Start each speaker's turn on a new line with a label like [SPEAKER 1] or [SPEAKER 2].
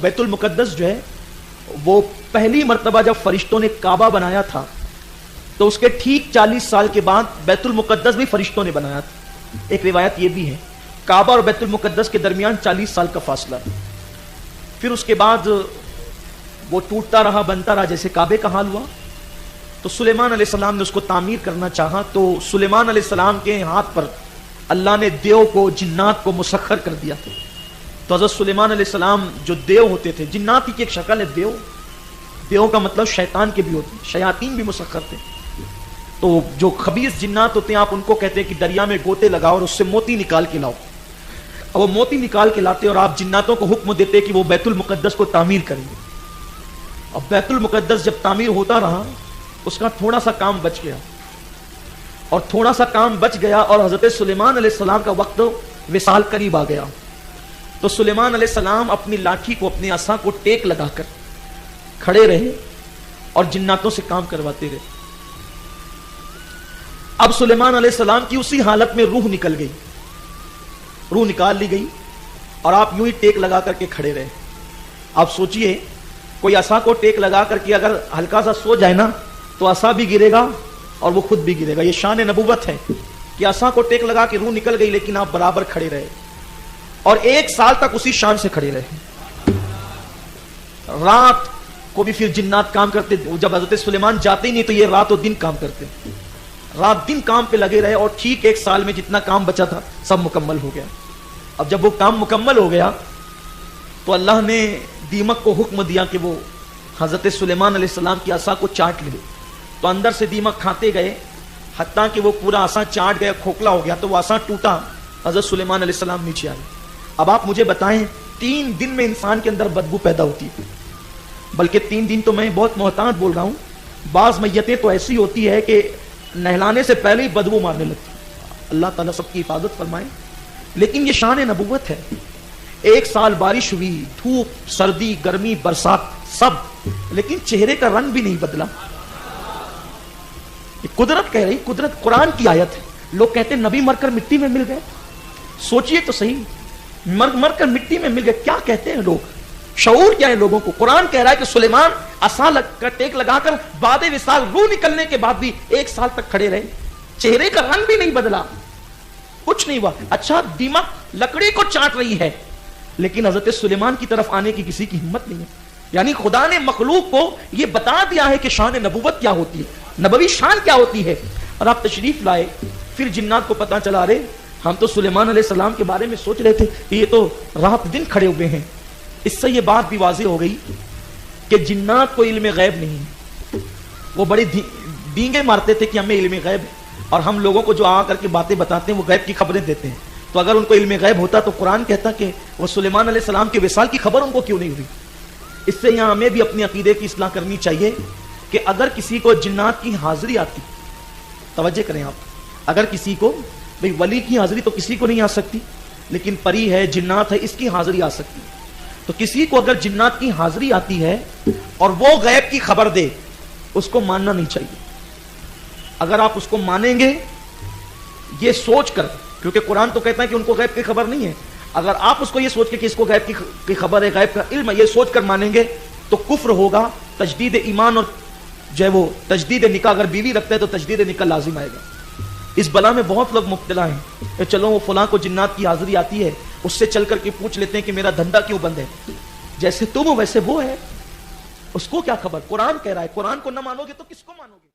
[SPEAKER 1] بیت المقدس جو ہے وہ پہلی مرتبہ جب فرشتوں نے کعبہ بنایا تھا تو اس کے ٹھیک 40 سال کے بعد بیت المقدس بھی فرشتوں نے بنایا تھا. ایک روایت یہ بھی ہے کعبہ اور بیت المقدس کے درمیان 40 سال کا فاصلہ ہے. پھر اس کے بعد وہ ٹوٹتا رہا بنتا رہا جیسے کعبے کا حال ہوا. تو سلیمان علیہ السلام نے اس کو تعمیر کرنا چاہا تو سلیمان علیہ السلام کے ہاتھ پر اللہ نے دیو کو جنات کو مسخر کر دیا تھا. تو حضرت سلیمان علیہ السلام جو دیو ہوتے تھے, جنات کی ایک شکل ہے دیو, دیو کا مطلب شیطان کے بھی ہوتے ہیں, شیاطین بھی مسخر تھے. تو جو خبیث جنات ہوتے ہیں آپ ان کو کہتے ہیں کہ دریا میں گوتے لگاؤ اور اس سے موتی نکال کے لاؤ. اور وہ موتی نکال کے لاتے اور آپ جناتوں کو حکم دیتے کہ وہ بیت المقدس کو تعمیر کریں گے. اب بیت المقدس جب تعمیر ہوتا رہا اس کا تھوڑا سا کام بچ گیا, اور تھوڑا سا کام بچ گیا اور حضرت سلیمان علیہ السلام کا وقت وصال قریب آ گیا. تو سلیمان علیہ السلام اپنی لاٹھی کو اپنے عصا کو ٹیک لگا کر کھڑے رہے اور جناتوں سے کام کرواتے رہے. اب سلیمان علیہ السلام کی اسی حالت میں روح نکل گئی, روح نکال لی گئی اور آپ یوں ہی ٹیک لگا کر کے کھڑے رہے. آپ سوچئے کوئی عصا کو ٹیک لگا کر کے اگر ہلکا سا سو جائے نا تو عصا بھی گرے گا اور وہ خود بھی گرے گا. یہ شان نبوت ہے کہ عصا کو ٹیک لگا کے روح نکل گئی لیکن آپ برابر کھڑے رہے اور 1 سال تک اسی شان سے کھڑے رہے. رات کو بھی پھر جنات کام کرتے, جب حضرت سلیمان جاتے ہی نہیں تو یہ رات و دن کام کرتے, رات دن کام پہ لگے رہے اور ٹھیک 1 سال میں جتنا کام بچا تھا سب مکمل ہو گیا. اب جب وہ کام مکمل ہو گیا تو اللہ نے دیمک کو حکم دیا کہ وہ حضرت سلیمان علیہ السلام کی عصا کو چاٹ لے. تو اندر سے دیمک کھاتے گئے حتیٰ کہ وہ پورا عصا چاٹ گیا, کھوکھلا ہو گیا. تو وہ عصا ٹوٹا, حضرت سلیمان علیہ السلام نیچے آئے. اب آپ مجھے بتائیں 3 دن میں انسان کے اندر بدبو پیدا ہوتی ہے, بلکہ 3 دن تو میں بہت محتاط بول رہا ہوں, بعض میتیں تو ایسی ہوتی ہے کہ نہلانے سے پہلے ہی بدبو مارنے لگتی. اللہ تعالیٰ سب کی حفاظت فرمائے. لیکن یہ شان نبوت ہے. 1 سال بارش ہوئی, دھوپ, سردی, گرمی, برسات سب, لیکن چہرے کا رنگ بھی نہیں بدلا. یہ قدرت کہہ رہی, قدرت قرآن کی آیت ہے. لوگ کہتے ہیں نبی مر کر مٹی میں مل گئے. سوچئے تو صحیح, مر کر مٹی میں مل گئے, کیا کہتے ہیں لوگ, شعور کیا ہے لوگوں کو. قرآن کہہ رہا ہے کہ سلیمان عصا ٹیک لگا کر بعد وصال روح نکلنے کے بعد بھی 1 سال تک کھڑے رہے, چہرے کا رنگ بھی نہیں بدلا, کچھ نہیں ہوا. اچھا دیمک لکڑی کو چاٹ رہی ہے لیکن حضرت سلیمان کی طرف آنے کی کسی کی ہمت نہیں ہے. یعنی خدا نے مخلوق کو یہ بتا دیا ہے کہ شان نبوت کیا ہوتی ہے, نبوی شان کیا ہوتی ہے. اور آپ تشریف لائے, پھر جنات کو پتا چلا رہے ہم تو سلیمان علیہ السلام کے بارے میں سوچ رہے تھے کہ یہ تو رات دن کھڑے ہوئے ہیں. اس سے یہ بات بھی واضح ہو گئی کہ جنات کو علم غیب نہیں. وہ بڑے ڈینگے مارتے تھے کہ ہمیں علم غیب ہے, اور ہم لوگوں کو جو آ کر کے باتیں بتاتے ہیں وہ غیب کی خبریں دیتے ہیں. تو اگر ان کو علم غیب ہوتا تو قرآن کہتا کہ وہ سلیمان علیہ السلام کے وصال کی خبر ان کو کیوں نہیں ہوئی. اس سے یہاں ہمیں بھی اپنے عقیدے کی اصلاح کرنی چاہیے کہ اگر کسی کو جنات کی حاضری آتی, توجہ کریں آپ, اگر کسی کو, بھئی ولی کی حاضری تو کسی کو نہیں آ سکتی, لیکن پری ہے, جنات ہے, اس کی حاضری آ سکتی. تو کسی کو اگر جنات کی حاضری آتی ہے اور وہ غیب کی خبر دے, اس کو ماننا نہیں چاہیے. اگر آپ اس کو مانیں گے یہ سوچ کر, کیونکہ قرآن تو کہتا ہے کہ ان کو غیب کی خبر نہیں ہے, اگر آپ اس کو یہ سوچ کے کہ اس کو غیب کی خبر ہے, غیب کا علم ہے, یہ سوچ کر مانیں گے تو کفر ہوگا. تجدید ایمان اور جو ہے وہ تجدید نکاح, اگر بیوی رکھتا ہے تو تجدید نکاح لازم آئے گا. اس بلا میں بہت لوگ مبتلا ہیں. چلو وہ فلاں کو جنات کی حاضری آتی ہے, اس سے چل کر کے پوچھ لیتے ہیں کہ میرا دھندا کیوں بند ہے. جیسے تم ہو ویسے وہ ہے, اس کو کیا خبر. قرآن کہہ رہا ہے, قرآن کو نہ مانو گے تو کس کو مانو گے.